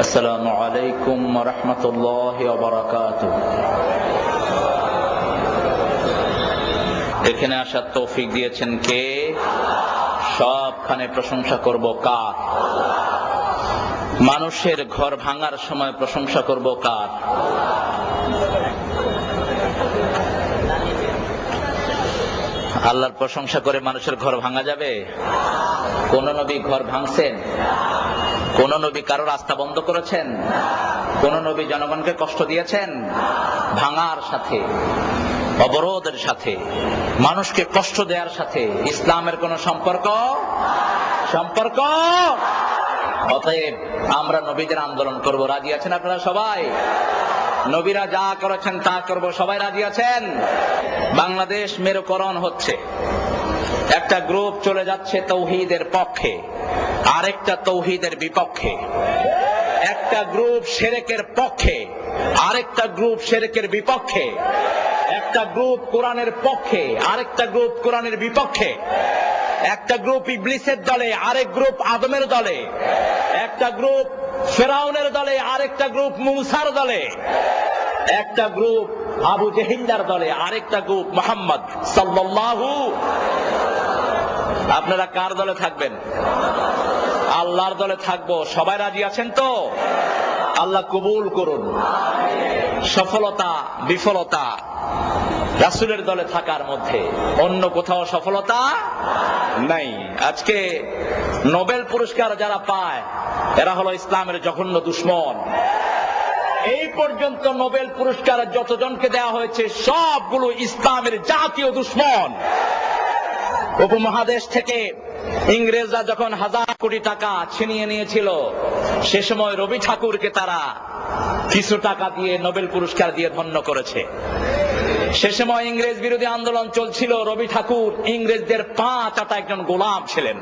আসসালামু আলাইকুম ওয়া রাহমাতুল্লাহি ওয়া বারাকাতুহু। এখানে আসার তৌফিক দিয়েছেন কে? সবখানে প্রশংসা করব কার? মানুষের ঘর ভাঙার সময় প্রশংসা করব কার? আল্লাহর প্রশংসা করে মানুষের ঘর ভাঙা যাবে? কোন নবী ঘর ভাঙছেন? কোন নবী কারো রাস্তা বন্ধ করেছেন? কোন নবী জনগণকে কষ্ট দিয়েছেন? ভাঙার সাথে, অবরোধের সাথে, মানুষকে কষ্ট দেওয়ার সাথে ইসলামের কোন সম্পর্ক? অতএব আমরা নবীদের আন্দোলন করব। রাজি আছেন আপনারা সবাই? নবীরা যা করেছেন তা করব, সবাই রাজি আছেন? বাংলাদেশ মেরুকরণ হচ্ছে, একটা গ্রুপ চলে যাচ্ছে তৌহিদের পক্ষে, আরেকটা তৌহিদের বিপক্ষে। একটা গ্রুপ শিরকের পক্ষে, আরেকটা গ্রুপ শিরকের বিপক্ষে। একটা গ্রুপ কোরআনের পক্ষে, আরেকটা গ্রুপ কোরআনের বিপক্ষে। একটা গ্রুপ ইবলিসের দলে, আরেক গ্রুপ আদমের দলে। একটা গ্রুপ ফেরাউনের দলে, আরেকটা গ্রুপ মুসার দলে। একটা গ্রুপ আবু জেহিলার দলে, আরেকটা গ্রুপ মুহাম্মদ সাল্লাল্লাহু। আপনারা কার দলে থাকবেন? আল্লাহর দলে থাকবো। সবাই রাজি আছেন তো? আল্লাহ কবুল করুন। সফলতা বিফলতা রাসূলের দলে থাকার মধ্যে, অন্য কোথাও সফলতা নাই। আজকে নোবেল পুরস্কার যারা পায় এরা হলো ইসলামের জঘন্য দুশমন। এই পর্যন্ত নোবেল পুরস্কার যতজনকে দেওয়া হয়েছে সবগুলো ইসলামের জাতীয় দুশমন। উপমহাদেশ থেকে ইংরেজরা যখন 1000 কোটি টাকা ছিনিয়ে নিয়েছিল, সে সময় রবি ঠাকুরকে তারা কিছু টাকা দিয়ে নোবেল পুরস্কার দিয়ে ধন্য করেছে। সে সময় ইংরেজ বিরোধী আন্দোলন চলছিল, রবি ঠাকুর ইংরেজদের পা চাটা একজন গোলাম ছিলেন।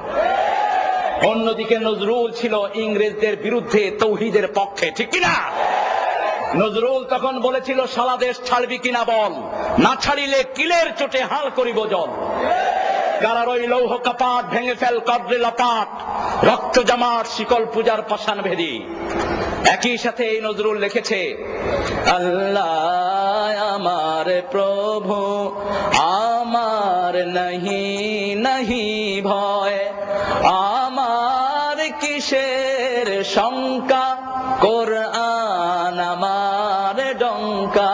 অন্যদিকে নজরুল ছিল ইংরেজদের বিরুদ্ধে তৌহিদের পক্ষে, ঠিক কিনা? নজরুল তখন বলেছিল, সারা দেশ ছাড়বি কিনা বল, না ছাড়িলে কিলের চোটে হাল করিব জল। কারার ওই লৌহ কাপাট ভেঙে ফেল কবরে লাপাট, রক্ত জামাট শিকল পূজার পাষাণ ভেদি। একই সাথে এই নজরুল লিখেছে, আল্লাহ আমার প্রভু আমার নাহি নাহি ভয়, আমার কিসের শঙ্কা, কোরআন আমার ডঙ্কা,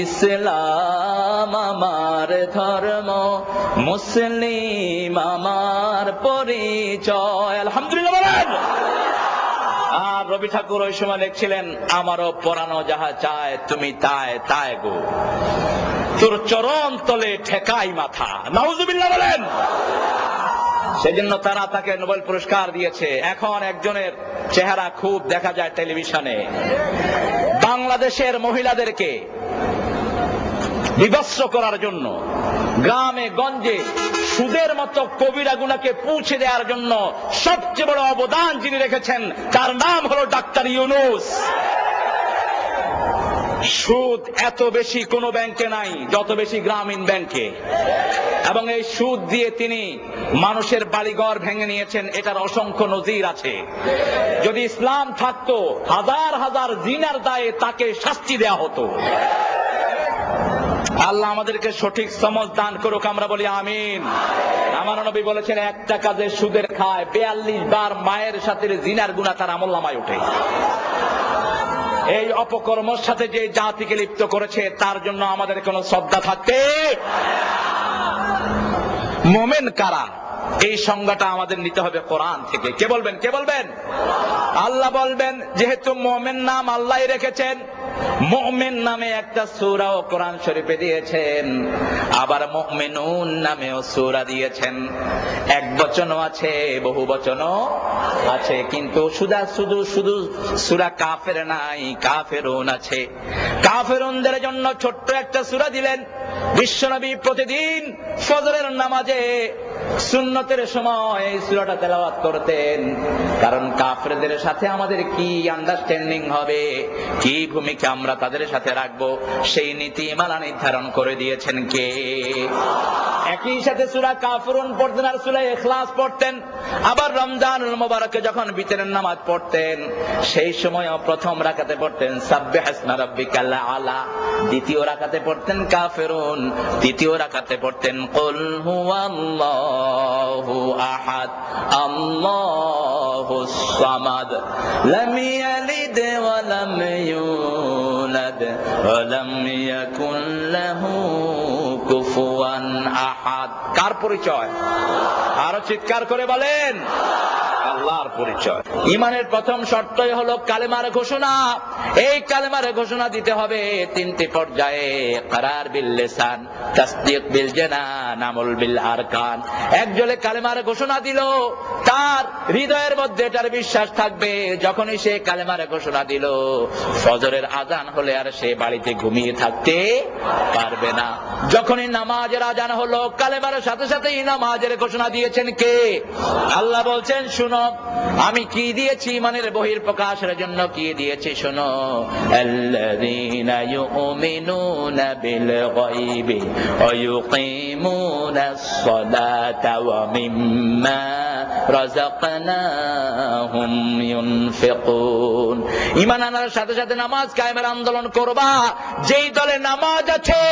ইসলাম আমার ধর্ম, মুসলিম আমার পরিচয়। আলহামদুলিল্লাহ বলেন। আর রবি ঠাকুর ওই সময় লিখছিলেন, আমারও পরানো যাহা চায় তুমি তায় তায় গো, তোর চরণ তলে ঠেকাই মাথা। নাউজুবিল্লাহ বলেন। সেজন্য তারা তাকে নোবেল পুরস্কার দিয়েছে। এখন একজনের চেহারা খুব দেখা যায় টেলিভিশনে। বাংলাদেশের মহিলাদেরকে বিভৎস করার জন্য, গ্রামে গঞ্জে সুদের মতো কবিরা গুনাহকে পৌঁছে দেওয়ার জন্য সবচেয়ে বড় অবদান যিনি রেখেছেন তার নাম হলো ডাক্তার ইউনূস। সুদ এত বেশি কোন ব্যাংকে নাই যত বেশি গ্রামীণ ব্যাংকে, এবং এই সুদ দিয়ে তিনি মানুষের বাড়িঘর ভেঙে নিয়েছেন। এটার অসংখ্য নজির আছে। যদি ইসলাম থাকতো, হাজার হাজার জিনার দায়ে তাকে শাস্তি দেয়া হতো। আল্লাহ আমাদেরকে সঠিক সমঝ দান করুক, আমরা বলি আমিন। আমার নবী বলেছেন, একটা কাজে সুদের খায় 42 বার মায়ের সাথে জিনার গুনাহ তার আমলনামায় ওঠে। এই অপকর্মের সাথে যে জাতিকে লিপ্ত করেছে তার জন্য আমাদের কোনো শ্রদ্ধা থাকতে। মুমিন কারা, এই সংজ্ঞাটা আমাদের নিতে হবে কোরআন থেকে। কে বলবেন? কে বলবেন? আল্লাহ বলবেন। যেহেতু মুমিন নাম আল্লাহই রেখেছেন, মুমিন নামে একটা সূরাও কোরআন শরীফে দিয়েছেন, আবার মুমিনুন নামেও সূরা দিয়েছেন। এক বচনও আছে, বহু বচনও আছে, কিন্তু শুধু সূরা কাফের নাই, কাফেরুন আছে। কাফেরুনদের জন্য ছোট্ট একটা সূরা দিলেন। বিশ্বনবী প্রতিদিন ফজরের নামাজে সুন্নতের সময় এই সূরাটা তেলাওয়াত করতেন, কারণ কাফেরদের সাথে আমাদের কি আন্ডারস্ট্যান্ডিং হবে, কি ভূমিকা আমরা তাদের সাথে রাখবো, সেই নীতিমালা নির্ধারণ করে দিয়েছেন কে? একই সাথে সূরা কাফিরুন পড়তেন আর সূরা ইখলাস পড়তেন। আবার রমজানুল মুবারকে যখন বিতরের নামাজ পড়তেন সেই সময় প্রথম রাকাতে পড়তেন সাব্বিহাসমা রাব্বিকাল আলা, দ্বিতীয় রাকাতে পড়তেন কাফিরুন, তৃতীয় রাকাতে পড়তেন কুল হুয়াল্লাহু আহাদ আল্লাহুস সামাদ লাম ইয়ালিদ ওয়া লাম ইউলাদ ওয়া লাম ইয়াকুল লাহু কুফুয়ান আহাদ। কার পরিচয়? আরো চিৎকার করে বলেন, আল্লাহর পরিচয়। ঈমানের প্রথম শর্তই হলো কালেমার ঘোষণা। এই কালেমার ঘোষণা দিতে হবে তিনটি পর্যায়ে, ইকরার বিল লিসান, তাসদীক বিল জানান, আমল বিল আরকান। একজনে কালেমার ঘোষণা দিল, তার হৃদয়ের মধ্যে এটার বিশ্বাস থাকবে। যখনই সে কালেমার ঘোষণা দিল, ফজরের আযান হলে আর সে বাড়িতে ঘুমিয়ে থাকতে পারবে না। যখনই নামাজের আযান হলো, কালেমার সাথে সাথেই নামাজের ঘোষণা দিয়েছেন কে? আল্লাহ বলছেন, শুনো আমি কি দিয়েছি, ঈমানের বহিঃপ্রকাশের জন্য কি দিয়েছি শোনো। আল্লাযীনা ইউমিনুনা বিল গায়বি ওয়া ইউকিমুনাস সালাতা ওয়া মিম্মা রাযাকনাহুম ইউনফিকুন। ঈমান আনার সাথে সাথে নামাজ কায়েমের আন্দোলন করবা। যেই দলে নামাজ আছে,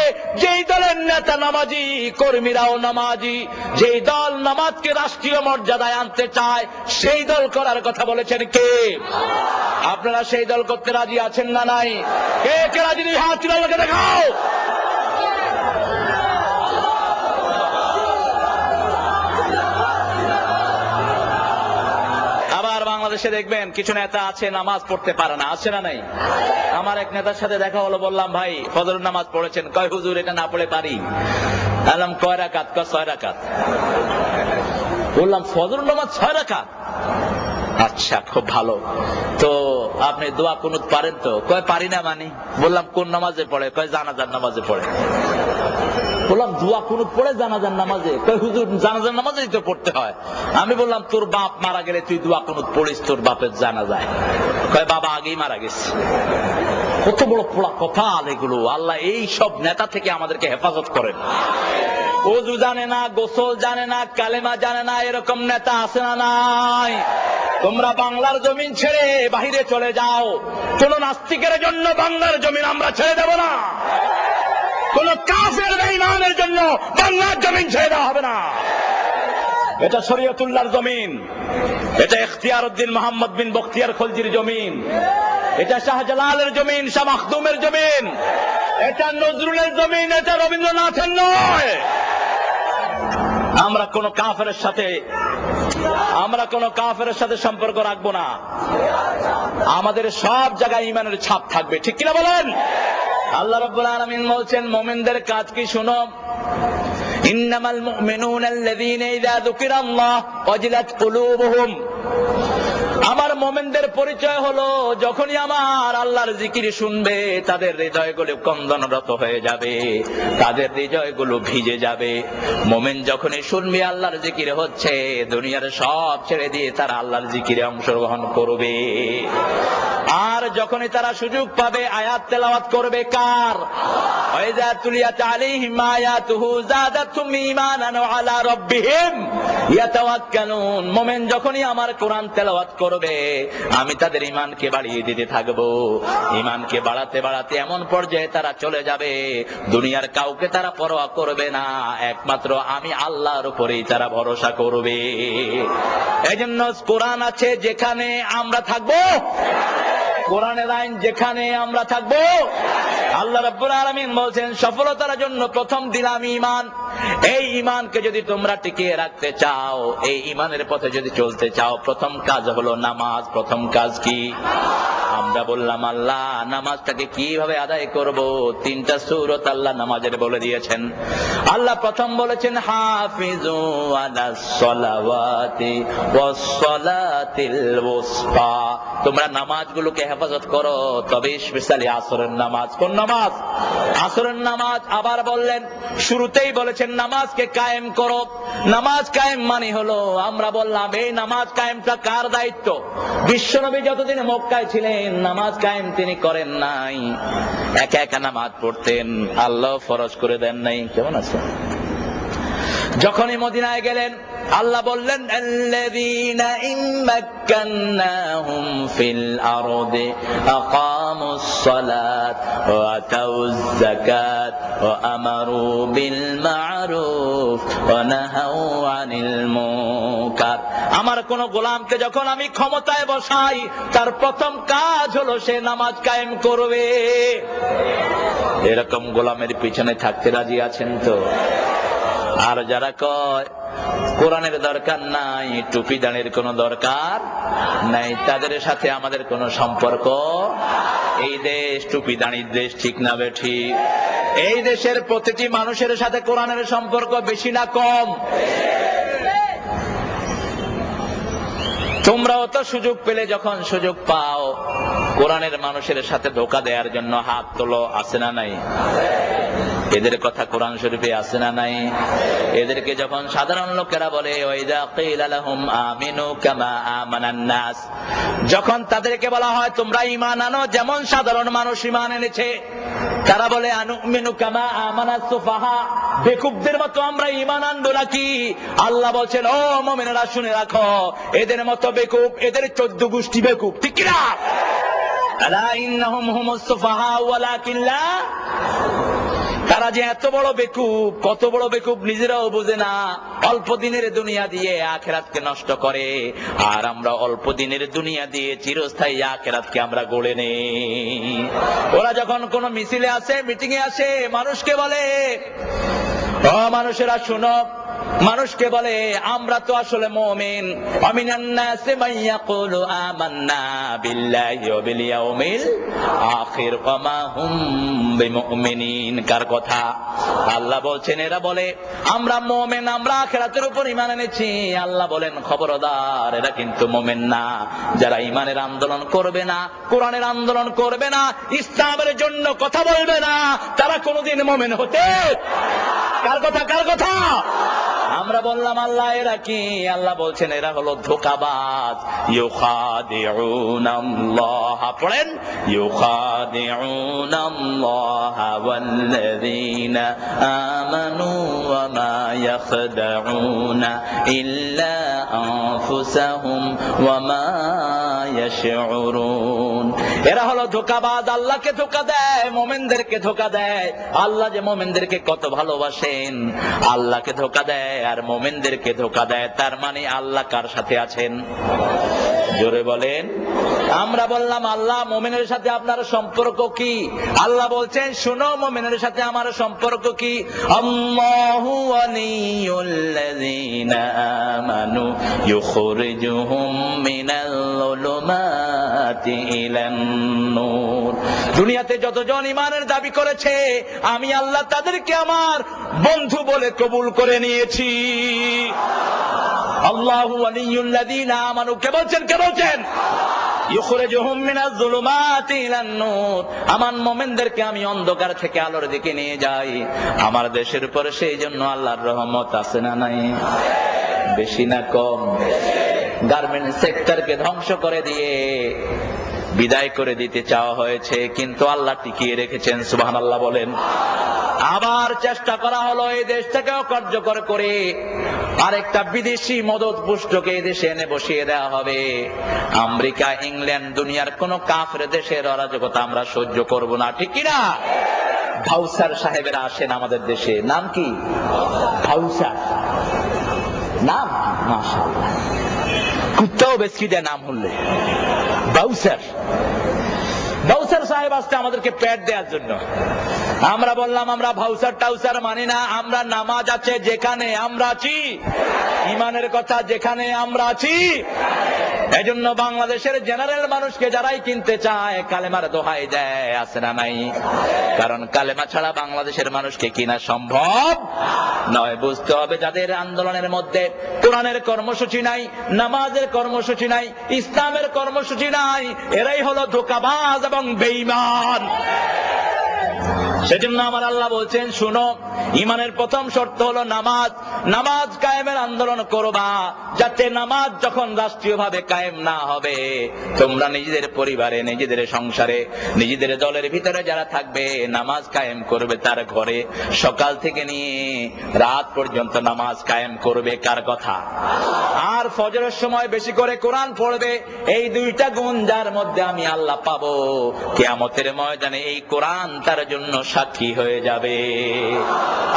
যেই দলের নেতা নামাজি, কর্মীরাও নামাজি, যেই দল নামাজকে রাষ্ট্রীয় মর্যাদায় আনতে চায়, সেই দল করার কথা বলেছেন কে? আপনারা সেই দল করতে রাজি আছেন না নাই? কে কে রাজি নেই? হাত তুলে আমাকে দেখাও। আবার বাংলাদেশে দেখবেন কিছু নেতা আছে নামাজ পড়তে পারে না, আছে না নাই? আমার এক নেতার সাথে দেখা হলো, বললাম ভাই ফজরের নামাজ পড়েছেন? কয় হুজুর এটা না পড়ে পারি। বললাম কয় রাকাত? কয় 6 রাকাত। বললাম ফজরের নামাজ 6 রাকাত? আচ্ছা খুব ভালো, তো আপনি দোয়া কুনুত পারেন তো? কয় পারি না। মানে বললাম কোন নামাজে পড়ে? কয় জানাজার নামাজে পড়ে। বললাম দোয়া কুনুত পড়ে জানাজার নামাজে? কয় হুজুর জানাজার নামাজেই তো পড়তে হয়। আমি বললাম তোর বাপ মারা গেলে তুই দোয়া কুনুত পড়িস তোর বাপের জানাজায়? কয় বাবা আগেই মারা গেছে। কত বড় পোড়া কথা এগুলো। আল্লাহ এই সব নেতা থেকে আমাদেরকে হেফাজত করেন। ওযু জানে না, গোসল জানে না, কালেমা জানে না, এরকম নেতা আছে না নাই? তোমরা বাংলার জমিন ছেড়ে বাহিরে চলে যাও, কোন নাস্তিকের জন্য বাংলার জমিন আমরা ছেড়ে দেব না। কোন কাফের বেঈমানের জন্য বাংলার জমিন ছেড়ে দেওয়া হবে না। এটা শরীয়তুল্লাহর জমিন, এটা ইখতিয়ার উদ্দিন মোহাম্মদ বিন বখতিয়ার খলজির জমিন, এটা শাহজালালের জমিন, শাহ মাখদুমের জমিন, এটা নজরুলের জমিন, এটা রবীন্দ্রনাথের নয়। আমরা কোন কাফেরের সাথে সম্পর্ক রাখবো না। আমাদের সব জায়গায় ঈমানের ছাপ থাকবে, ঠিক কিনা বলেন? আল্লাহ রাব্বুল আলামিন বলছেন মুমিনদের কাজ কি শুনো। ইন্নামাল মুমিনুনা আল্লাযীনা ইযা যুকিরাল্লাহ ওয়াজিলাত কুলুবুহুম। আমার মুমিনদের পরিচয় হলো যখনই আমার আল্লাহর জিকির শুনবে তাদের হৃদয়গুলো কন্দনরত হয়ে যাবে, তাদের হৃদয়গুলো ভিজে যাবে। মুমিন যখনই শুনবে আল্লাহর জিকির হচ্ছে, দুনিয়ার সব ছেড়ে দিয়ে তারা আল্লাহর জিকিরে অংশগ্রহণ করবে। আর যখনই তারা সুযোগ পাবে আয়াত তেলাওয়াত করবে কার? ওয়াইযা তুলিয়াত আলাইহিম আয়াতুহু যাদাতুহুম ঈমানান ওয়া আলা রাব্বিহিম ইয়াতাওয়াক্কালুন। মুমিন যখনই আমার কোরআন তেলাওয়াত করবে আমি তাদের ঈমানকে বাড়িয়ে দিতে থাকবো। ঈমানকে বাড়াতে বাড়াতে এমন পর্যায়ে তারা চলে যাবে দুনিয়ার কাউকে তারা পরোয়া করবে না, একমাত্র আমি আল্লাহর উপরেই তারা ভরসা করবে। এজন্য কোরআন আছে যেখানে আমরা থাকবো, কোরআনের আইন যেখানে আমরা থাকবো। আল্লাহ রাব্বুল আলামিন বলছেন সফলতার জন্য প্রথম দিলাম ঈমান। এই ঈমানকে যদি তোমরা টিকিয়ে রাখতে চাও, এই ঈমানের পথে যদি চলতে চাও, প্রথম কাজ হলো নামাজ। প্রথম কাজ কি? আমরা বললাম আল্লাহ নামাজটাকে কিভাবে আদায় করব? 3টা সূরত আল্লাহ নামাজের বলে দিয়েছেন। আল্লাহ প্রথম বলেছেন হাফিজু আলাস সালাওয়াতি ওয়াস সালাতিল ওয়াসতা। তোমরা নামাজগুলোকে হেফাজত করো, তবে স্পেশালি আসরের নামাজ। কোন নামাজ? আসরের নামাজ। আবার বললেন, শুরুতেই বলেছেন নামাজকে কায়েম করো। নামাজ কায়েম মানে হলো, আমরা বললাম এই নামাজ কায়েমটা কার দায়িত্ব? বিশ্বনবী যতদিন মক্কায় ছিলেন নামাজ কায়েম তিনি করেন নাই, একা একা নামাজ পড়তেন, আল্লাহ ফরজ করে দেন নাই। কেমন আছে? যখনই মদিনায় গেলেন আল্লাহ বললেন আল্লাযীনা ইম্মাক্কান্নাহুম ফিল আরদি আকামুস সালাত ওয়া আতাউয যাকাত ওয়া আমারু বিল মা'রুফ ওয়া নাহাউ আনিল মুনকার। আমার কোন গোলামকে যখন আমি ক্ষমতায় বসাই তার প্রথম কাজ হলো সে নামাজ কায়েম করবে। এরকম গোলামের পিছনে থাকতে রাজি আছেন তো? আর যারা কয় কোরআনের দরকার নাই, টুপি দাঁড়ের কোনো দরকার নাই, তাদের সাথে আমাদের কোনো সম্পর্ক। এই দেশ টুপি দাঁড়ির দেশ, ঠিক না বেঠিক? এই দেশের প্রতিটি মানুষের সাথে কোরআনের সম্পর্ক বেশি না কম? তোমরাও তো সুযোগ পেলে যখন সুযোগ পাও কোরআনের মানুষের সাথে ধোঁকা দেওয়ার জন্য হাত তোলো, আছে না নাই? এদের কথা কোরআন শরীফে আছে না নাই? এদেরকে যখন সাধারণ লোকেরা বলে ওয়াইযা কিলা লাহুম আমিনু কামা আমানান নাস, যখন তাদেরকে বলা হয় তোমরা ঈমান আনো যেমন সাধারণ মানুষ ঈমান এনেছে, তারা বলে আনুমিনু কামা আমানাস সুফাহা, বেকুবদের মতো আমরা ঈমান আনবো নাকি? আল্লাহ বলছেন ও মুমিনেরা শুনে রাখো, এদের মতো বেকুব, এদের 14 গোষ্ঠী বেকুব, ঠিক কি না? আলা ইন্নাহুম হুমুস সুফাহা ওয়ালাকিন লা, তারা যে এত বড় বেকুব, কত বড় বেকুব নিজেরাও বোঝে না। অল্প দিনের দুনিয়া দিয়ে আখিরাতকে নষ্ট করে, আর আমরা অল্প দিনের দুনিয়া দিয়ে চিরস্থায়ী আখিরাতকে আমরা গড়ে নেই। ওরা যখন কোন মিছিলে আসে, মিটিং এ আসে, মানুষকে বলে ও মানুষেরা শুনো, মানুষকে বলে আমরা তো আসলে মুমিন। আমিনান নাসি মান ইয়াকুলু আমান্না বিল্লাহি ওয়া বিল ইয়াউমিল আখির ওয়া মা হুম বিমুমিনিন। কার কথা? আল্লাহ বলছেন এরা বলে আমরা মুমিন, আমরা আখিরাতের উপর ঈমান এনেছি। আল্লাহ বলেন খবরদার, এরা কিন্তু মুমিন না। যারা ঈমানের আন্দোলন করবে না, কোরআনের আন্দোলন করবে না, ইসলামের জন্য কথা বলবে না, তারা কোনোদিন মুমিন হতে। কার কথা? কার কথা? আমরা বললাম আল্লাহ এরা কি? আল্লাহ বলছেন এরা হলো ধোঁকাবাজ। ইউখাদিউনাল্লাহ, পড়েন ইউখাদিউনাল্লাহ ওয়াল্লাযীনা আমানু ওয়া মা ইয়াখদাউনা ইল্লা আনফুসাহুম ওয়া মা ইয়াশউরুন। এরা হলো ধোঁকাবাজ, আল্লাহকে ধোঁকা দেয়, মুমিনদেরকে ধোঁকা দেয়। আল্লাহ যে মুমিনদেরকে কত ভালোবাসেন, আল্লাহকে ধোঁকা দেয় আর মুমিনদেরকে ধোঁকা দেয়। তার মানে আল্লাহ কার সাথে আছেন? জোরে বলেন। আমরা বললাম আল্লাহ মুমিনের সাথে আপনার সম্পর্ক কি? আল্লাহ বলছেন শুনো মুমিনের সাথে আমার সম্পর্ক কি। আল্লাহু ওয়ালিয়ুল্লাযীনা আমানু ইউখরিজুহুম মিনাল যুলুমাতি ইলান নূর। দুনিয়াতে যতজন ঈমানের দাবি করেছে আমি আল্লাহ তাদেরকে আমার বন্ধু বলে কবুল করে নিয়েছি। আল্লাহু ওয়ালিয়ুল্লাযীনা আমানু, কে বলছেন? কে বলছেন? ইউখরিজুহুম মিনাজ যুলুমাতি ইলান নূর। আমার মুমিনদেরকে আমি অন্ধকার থেকে আলোর দিকে নিয়ে যাই। আমার দেশের উপরে সেই জন্য আল্লাহর রহমত আছে না নাই? বেশি না কম? গার্মেন্টস সেক্টরকে ধ্বংস করে দিয়ে বিদায় করে দিতে চাওয়া হয়েছে, কিন্তু আল্লাহ টিকিয়ে রেখেছেন। সুবহানাল্লাহ বলেন। আবার চেষ্টা করা হলো এই দেশ থেকেও কার্যকর করে আরেকটা বিদেশি মদত পুষ্টকে এই দেশে এনে বসিয়ে দেওয়া হবে। আমেরিকা, ইংল্যান্ড, দুনিয়ার কোন কাফের দেশের অরাজকতা আমরা সহ্য করব না, ঠিক কিনা? ভাউসার সাহেবেরা আসেন আমাদের দেশে। নাম কি? ভাউসার। নাম মাশাআল্লাহ, কুত্তাও বেশি দেয় নাম হলে। ভাউসার, ভাউসার সাহেব আসছে আমাদেরকে প্যাড দেওয়ার জন্য। আমরা বললাম আমরা ভাউসার টাউসার মানি না, আমরা নামাজ আছে যেখানে আমরা আছি, ঈমানের কথা যেখানে আমরা আছি। এজন্য বাংলাদেশের জেনারেল মানুষকে যারাই কিনতে চায় কালেমার দোহাই দেয়, আছে না নাই? কারণ কালেমা ছাড়া বাংলাদেশের মানুষকে কিনা সম্ভব নয়। বুঝতে হবে যাদের আন্দোলনের মধ্যে কোরআনের কর্মসূচি নাই, নামাজের কর্মসূচি নাই, ইসলামের কর্মসূচি নাই, এরাই হলো ধোঁকাবাজ এবং বেঈমান। সেজন্য আমার আল্লাহ বলছেন, শুনো, ঈমানের প্রথম শর্ত হলো নামাজ। নামাজ কায়েমের আন্দোলন করবা, যাতে নামাজ যখন রাষ্ট্রীয়ভাবে কায়েম না হবে, তোমরা নিজেদের পরিবারে, নিজেদের সংসারে, নিজেদের দলের ভিতরে যারা থাকবে, নামাজ কায়েম করবে তার ঘরে। সকাল থেকে নিয়ে রাত পর্যন্ত নামাজ কায়েম করবে কার কথা? আর ফজরের সময় বেশি করে কোরআন পড়বে। এই দুইটা গুণ যার মধ্যে আমি আল্লাহ পাবো, কিয়ামতের ময়দানে এই কোরআন তার জন্য সাক্ষী হয়ে যাবে।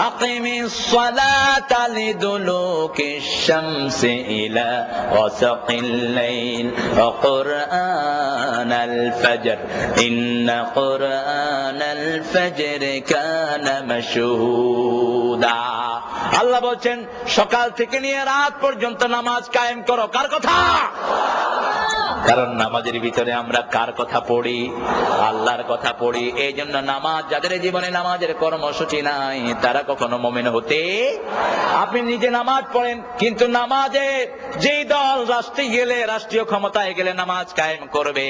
আকিমিস সালাতা লিদুলুকিশ শামসি ইলা ওয়াসাকিল লাইল ওয়া কুরআনাল ফাজর ইন্না কুরআনাল ফাজর কানা মাশহুদা। আল্লাহ বলছেন, সকাল থেকে নিয়ে রাত পর্যন্ত নামাজ কায়েম করো। কার কথা? কারণ নামাজের ভিতরে আমরা কার কথা পড়ি? আল্লাহর কথা পড়ি। এই জন্য নামাজ, যাদের জীবনে নামাজের কর্মসূচি নাই, তারা কখনো মুমিন হতে। আপনি নিজে নামাজ পড়েন, কিন্তু নামাজে যেই দল রাষ্ট্রে গেলে, রাষ্ট্রীয় ক্ষমতায় গেলে নামাজ কায়েম করবে,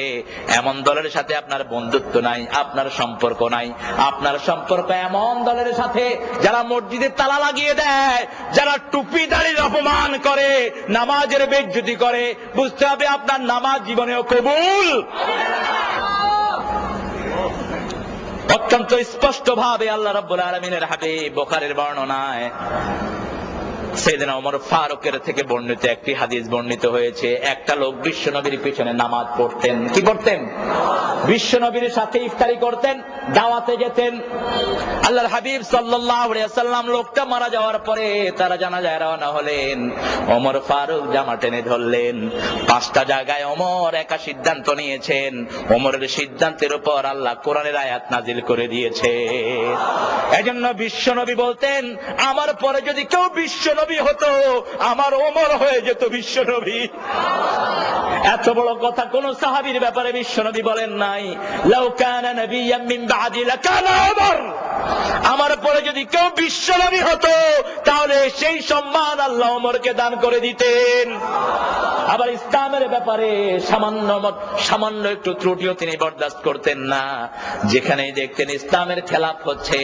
এমন দলের সাথে আপনার বন্ধুত্ব নাই, আপনার সম্পর্ক নাই। আপনার সম্পর্ক এমন দলের সাথে যারা মসজিদে তালা লাগিয়ে দেয়, যারা টুপি দাড়ির অপমান করে, নামাজের বেইজ্জতি করে। বুঝতে হবে আপনার নামাজ জীবনেও কবুল। অত্যন্ত স্পষ্ট ভাবে আল্লাহ রাব্বুল আলামিনের হাবিব বুখারীর বর্ণনায় সাইয়েদনা ওমর ফারুকের থেকে বর্ণিত একটি হাদিস বর্ণিত হয়েছে। একটা লোক বিশ্ব নবীর পিছনে নামাজ পড়তেন। কি করতেন? বিশ্ব নবীর সাথে ইফতারি করতেন, দাওয়াতে যেতেন। আল্লাহর হাবিব সাল্লাল্লাহু আলাইহি ওয়াসাল্লাম লোকটা মারা যাওয়ার পরে তারা জানাজায় রওনা হলেন। ওমর ফারুক জামা টেনে ধরলেন। 5টা জায়গায় ওমর একা সিদ্ধান্ত নিয়েছেন। ওমরের সিদ্ধান্তের উপর আল্লাহ কোরআনের আয়াত নাজিল করে দিয়েছে। এজন্য বিশ্ব নবী বলতেন, আমার পরে যদি কেউ বিশ্ব নবী হতো, আমার ওমর হয়ে যেত বিশ্ব নবী। এত বড় কথা কোন সাহাবীর ব্যাপারে বিশ্ব নবী বলেন নাই। লাউ কানা নাবিয়্যাম মিন বাদি লাকানা ওমর। আমার পরে যদি কেউ বিশ্ব নবী হতো, তাহলে সেই সম্মান আল্লাহ ওমরকে দান করে দিতেন। আবার ইসলামের ব্যাপারে সামান্য একটু ত্রুটিও তিনি বরদাস্ত করতেন না। যেখানেই দেখতেন ইসলামের খেলাফ হচ্ছে,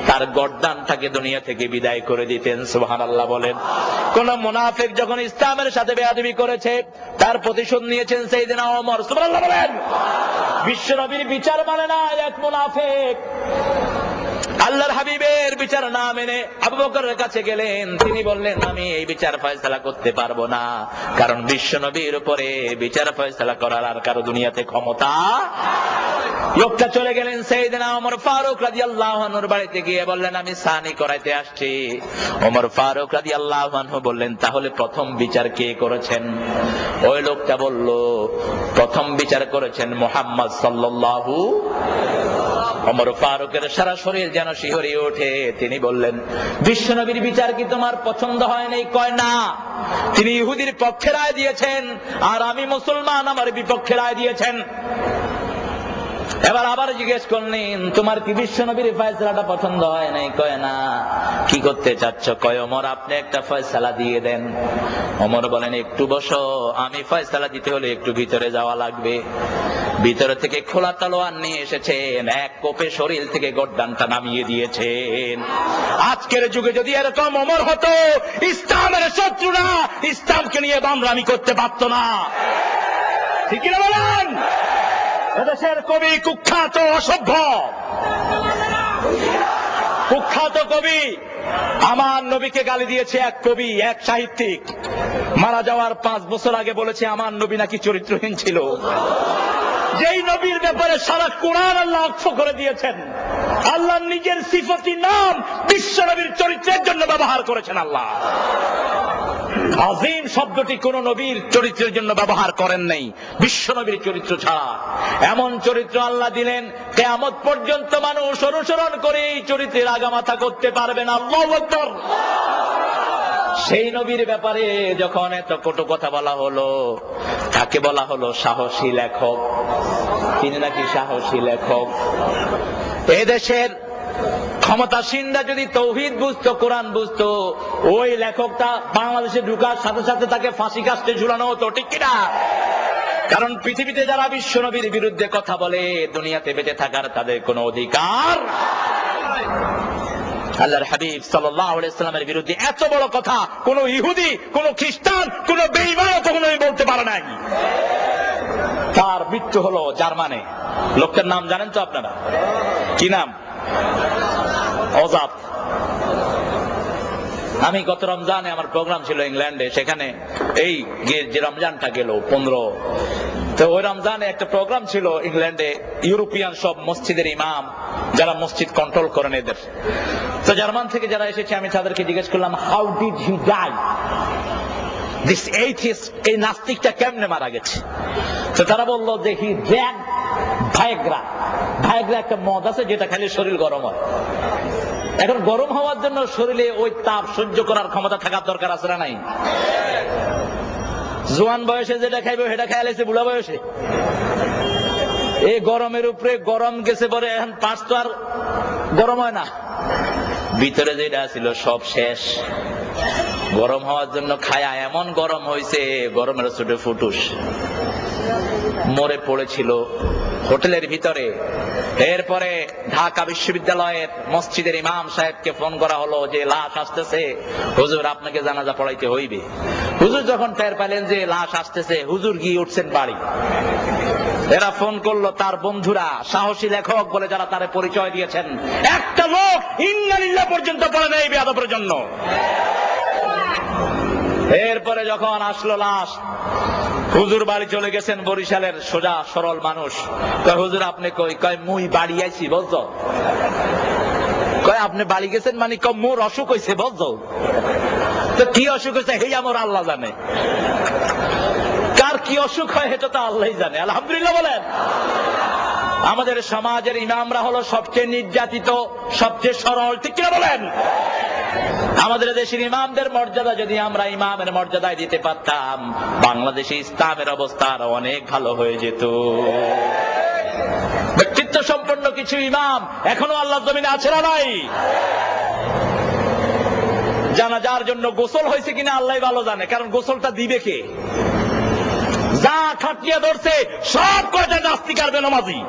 তার গর্দানটাকে দুনিয়া থেকে বিদায় করে দিতেন। সুবহানাল্লাহ বলেন। কোন মুনাফিক যখন ইসলামের সাথে বেয়াদবি করেছে, তার প্রতিশোধ নিয়েছেন সাইয়েদনা ওমর। সুবহানাল্লাহ বলেন। বিশ্ব নবীর বিচার মানে না এক মুনাফিক। আল্লাহর হাবিবের বিচার না মেনে আবু বকরের কাছে গেলেন। তিনি বললেন, আমি এই বিচার ফয়সালা করতে পারবো না, কারণ বিশ্ব নবীর উপরে বিচার ফয়সালা করার আর কারো দুনিয়াতে ক্ষমতা। লোকটা চলে গেলেন সাইয়েদনা ওমর ফারুক রাদিয়াল্লাহু আনহুর বাড়িতে গিয়ে বললেন, আমি সানি করাইতে আসছি। ওমর ফারুক রাদিয়াল্লাহু আনহু বললেন, তাহলে প্রথম বিচার কে করেছেন? ওই লোকটা বলল, প্রথম বিচার করেছেন মুহাম্মদ সাল্লাল্লাহু। ওমর ফারুকের সারা শরীর যেন শিহরিয়ে ওঠে। তিনি বললেন, বিশ্বনবীর বিচার কি তোমার পছন্দ হয় নাই? কয় না, তিনি ইহুদির পক্ষে রায় দিয়েছেন, আর আমি মুসলমান, আমার বিপক্ষে রায় দিয়েছেন। এবার আবার জিজ্ঞেস করলেন, তোমার কি বিশ্বনবীর ফয়সালাটা পছন্দ হয় নাই? কয় না। কি করতে চাচ্ছ? কয়, ওমর আপনি একটা ফয়সালা দিয়ে দেন। ওমর বলেন, একটু বসো, আমি ফয়সালা দিতে হলে একটু ভিতরে যাওয়া লাগবে। ভিতরে থেকে খোলা তলোয়ার নিয়ে এসেছেন, এক কোপে শরীর থেকে গর্দানটা নামিয়ে দিয়েছেন। আজকের যুগে যদি এরকম ওমর হতো, ইসলামের শত্রুরা ইসলামকে নিয়ে বামরামি করতে পারত না। ঠিক কিনা বলেন? এদেশের কবি কুখ্যাত অসভ্য, কুখ্যাত কবি আমার নবীকে গালি দিয়েছে। এক কবি, এক সাহিত্যিক মারা যাওয়ার 5 বছর আগে বলেছে, আমার নবী নাকি চরিত্রহীন ছিল। যেই নবীর ব্যাপারে সারা কোরআন আল্লাহ অক্ষ করে দিয়েছেন। আল্লাহ নিজের সিফতি নাম বিশ্ব নবীর চরিত্রের জন্য ব্যবহার করেছেন। আল্লাহ আযীম শব্দটি কোন নবীর চরিত্রের জন্য ব্যবহার করেন নাই, বিশ্ব নবীর চরিত্র ছাড়া। এমন চরিত্র আল্লাহ দিলেন, কিয়ামত পর্যন্ত মানুষ অনুসরণ করে এই চরিত্রের আগামাথা করতে পারবে না। আল্লাহু আকবার। সেই নবীর ব্যাপারে যখন এত কটু কথা বলা হলো, তাকে বলা হলো সাহসী লেখক। তিনি নাকি সাহসী লেখক। এদেশের ক্ষমতাসীনরা যদি তৌহিদ বুঝতো, কোরআন বুঝতো, ওই লেখকটা বাংলাদেশে ঢুকার সাথে সাথে তাকে ফাঁসি কাস্টে ঝুলানো হতো। ঠিক কিনা? কারণ পৃথিবীতে যারা বিশ্ব নবীর বিরুদ্ধে কথা বলে, দুনিয়াতে বেঁচে থাকার তাদের কোনো অধিকার আল্লাহর হাবিব সাল্লাল্লাহু আলাইহি ওয়াসাল্লামের বিরুদ্ধে এত বড় কথা কোন ইহুদি, কোন খ্রিস্টান, কোন বেঈমান কখনোই বলতে পারে নাই। তার মৃত্যু হলো জার্মানে। লোকটার নাম জানেন তো আপনারা? কি নাম? অজাত। আমি গত রমজানে আমার প্রোগ্রাম ছিল ইংল্যান্ডে, সেখানে এই যে রমজানটা গেল 15, তো ওই রমজানে একটা প্রোগ্রাম ছিল ইংল্যান্ডে, ইউরোপিয়ান সব মসজিদের ইমাম যারা মসজিদ কন্ট্রোল করেন এদের। তো জার্মান থেকে যারা এসেছে আমি তাদেরকে জিজ্ঞেস করলাম, how did he die? This atheist, এই নাস্তিকটা কেমনে মারা গেছে? তো তারা বললো যে হি ড্রাগ ভাইগ্রা। ভাইগ্রা একটা মদ আছে যেটা খেলে শরীর গরম হয়। এখন গরম হওয়ার জন্য শরীরে ওই তাপ সহ্য করার ক্ষমতা থাকার দরকার আছে না নাই? জোয়ান বয়সে যেটা খাইবে সেটা খেয়াল আছে বুড়া বয়সে। এই গরমের উপরে গরম গেছে পরে এখন পাঁচ তো আর গরম হয় না, ভিতরে যেটা ছিল সব শেষ। গরম হওয়ার জন্য খায়া এমন গরম হয়েছে, গরমের ছোট ফুটুস মরে পড়েছিল হোটেলের ভিতরে। এরপরে ঢাকা বিশ্ববিদ্যালয়ের মসজিদের ইমাম সাহেবকে ফোন করা হলো যে লাশ আসতেছে, হুজুর আপনাকে জানাজা পড়াইতে হইবে। হুজুর যখন টের পেলেন যে লাশ আসতেছে, হুজুর গিয়ে উঠছেন বাড়ি। এরা ফোন করলো তার বন্ধুরা, সাহসী লেখক বলে যারা তারে পরিচয় দিয়েছেন, একটা লোক ইন্না লিল্লাহ পর্যন্ত পড়ে নেই বেয়াদবের জন্য। এরপরে যখন আসলো লাশ, হুজুর বাড়ি চলে গেছেন, বরিশালের সোজা সরল মানুষ। কয় হুজুর আপনি কই? কয় মুই বাড়ি আইছি বুঝছো। কয় আপনি বাড়ি গেছেন মানে? কয় মোর অসুখ হয়েছে বুঝছো। তো কি অসুখ হয়েছে হেই আমার আল্লাহ জানে, কার কি অসুখ হয় এটা তো আল্লাহই জানে। আলহামদুলিল্লাহ বলেন। আমাদের সমাজের ইমামরা হলো সবচেয়ে নির্যাতিত, সবচেয়ে সরল, ঠিক কিনা বলেন? আমাদের দেশের ইমামদের মর্যাদা যদি আমরা ইমামের মর্যাদায় দিতে পারতাম, বাংলাদেশে ইসলামের অবস্থা আরো অনেক ভালো হয়ে যেত। ব্যক্তিত্ব সম্পন্ন কিছু ইমাম এখনো আল্লাহর জমিনে আছে না নাই? জানাজার জন্য গোসল হয়েছে কিনা আল্লাহ ভালো জানে, কারণ গোসলটা দিবে কে? যা খাটিয়ে ধরছে সব কয়টা নাস্তিক আর বেনামাজি।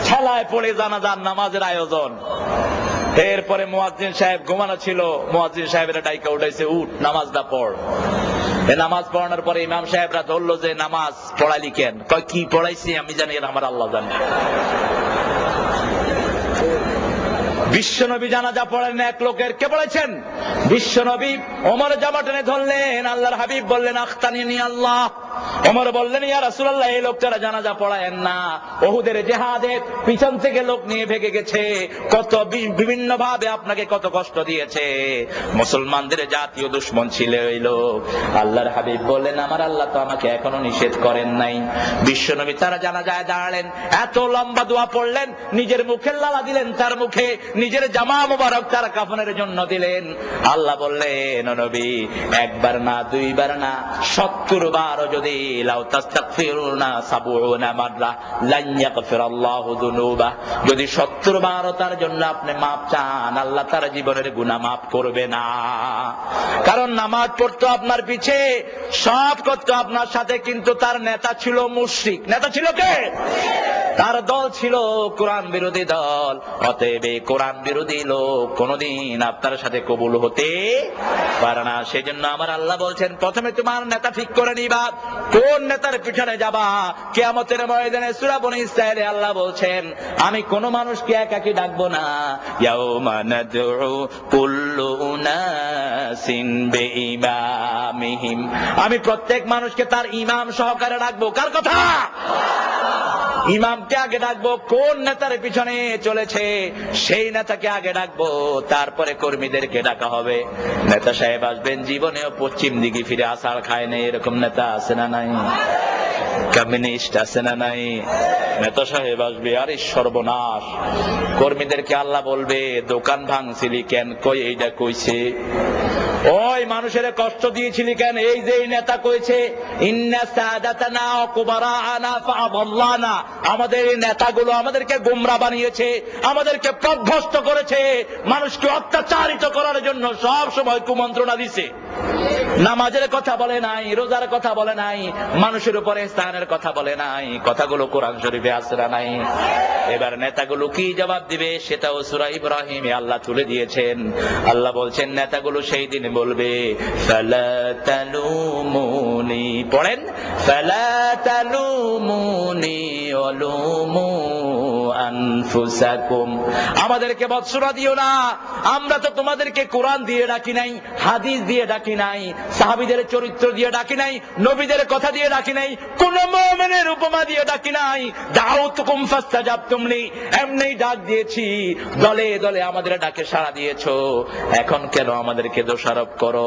খেলায় পড়ে জানাজার নামাজের আয়োজন। এরপরে মুয়াজ্জিন সাহেব ঘুমানো ছিল, মুয়াজ্জিন সাহেবেরা ডাইকা উঠাইছে, উঠ নামাজটা পড়। নামাজ পড়ানোর পরে ইমাম সাহেবরা ধরলো যে নামাজ পড়াইলি কেন? কয় কি পড়াইছি আমি জানি, আমার আল্লাহ জানে। বিশ্বনবী জানাজা পড়েন এক লোকের, কে পড়েছেন? বিশ্বনবী। ওমর জামা টেনে ধরলেন, আল্লাহর হাবিব বললেন আখতানি আল্লাহ। ওমর বললেন ইয়া রাসূলুল্লাহ, এই লোকটারা জানাজা পড়ায়েন না। ওহুদের জিহাদে পিছন থেকে লোক নিয়ে ভেগে গেছে, কত বিভিন্ন ভাবে আপনাকে কত কষ্ট দিয়েছে, মুসলমানদের জাতীয় দুশমন ছিল এই লোক। আল্লাহর হাবিব বললেন আমার আল্লাহ তো আমাকে এখনো নিষেধ করেন নাই। বিশ্বনবী তারা জানাজায় দাঁড়ালেন, এত লম্বা দোয়া পড়লেন, নিজের মুখে লালা দিলেন, তার মুখে নিজের জামা মুবারক তার কাফনের জন্য দিলেন। আল্লাহ বললেন নবী, একবার না দুইবার না 70 বার যদি লাউ তাস্তাগফিরুনা 70 মাররা লান ইয়াগফিরাল্লাহু যুনুবা, যদি 70 বার তার জন্য আপনি মাপ চান, আল্লাহ তার জীবনের গুনাহ মাফ করবে না। কারণ নামাজ পড়তো আপনার পিছে, সব করতো আপনার সাথে, কিন্তু তার নেতা ছিল মুশরিক। নেতা ছিল কে? তার দল ছিল কোরআন বিরোধী দল। অতএব কোরআন বিরোধী লোক কোনদিন আপনার সাথে কবুল হতে পারে না। সেজন্য আমার আল্লাহ বলছেন প্রথমে তোমার নেতা ঠিক করে নিবা, কোন নেতার পিছনে যাবা। কিয়ামতের ময়দানে সূরা বনী ইসরাঈলে আল্লাহ বলছেন আমি কোন মানুষকে একাকী ডাকবো না। ইয়াউমা নাদউ কুল্লু উনাসিন বিইমামিহিম, আমি প্রত্যেক মানুষকে তার ইমাম সহকারে ডাকবো। কার কথা? ইমামকে আগে ডাকবো, কোন নেতার পিছনে চলেছে সেই নেতাকে আগে ডাকবো, তারপরে কর্মীদেরকে ডাকা হবে। নেতা সাহেব আসবেন, জীবনেও পশ্চিম দিকে ফিরে আসার খায় নেই, এরকম নেতা আছে না নাই? কমিউনিস্ট আছে না নাই? নেতা সাহেব আসবে, আরে সর্বনাশ। কর্মীদেরকে আল্লাহ বলবে দোকান ভাঙছিলি কেন? কই এইটা কইছে। ওই মানুষের কষ্ট দিয়েছিলি কেন? এই যে এই নেতা কইছে ইন্না সাদাতানা ওয়া কুবারানা ফাআদাল্লানা, আমাদের এই নেতাগুলো আমাদেরকে গোমরা বানিয়েছে, আমাদেরকে পথভ্রষ্ট করেছে, মানুষকে অত্যাচারিত করার জন্য সব সময় কুমন্ত্রণা দিছে। নামাজের কথা বলে নাই, রোজার কথা বলে নাই, মানুষের উপরে ইহসানের কথা বলে নাই, কথাগুলো কোরআন শরীফ শরীফে আছে না নাই? এবার নেতাগুলো কি জবাব দিবে সেটাও সূরা ইব্রাহিমে আল্লাহ তুলে দিয়েছেন। আল্লাহ বলছেন নেতাগুলো সেই দিন বলবে ফালা তালুমুনি, পড়েন, ফালা তালুমুনি ওয়ালুমু আনফুসাকুম, আমাদেরকে বৎসরা দিও না, আমরা তো তোমাদেরকে কোরআন দিয়ে ডাকি নাই, হাদিস দিয়ে ডাকি নাই, সাহাবীদের চরিত্র দিয়ে ডাকি নাই, নবীদের কথা দিয়ে ডাকি নাই, কোন মুমিনের উপমা দিয়ে ডাকি নাই। দাউতুকুম ফাস্তাজাবতুম লি, এমনি ডাক দিয়েছি, দলে দলে আমাদের ডাকে সাড়া দিয়েছো, এখন কেন আমাদেরকে দোষারোপ করো?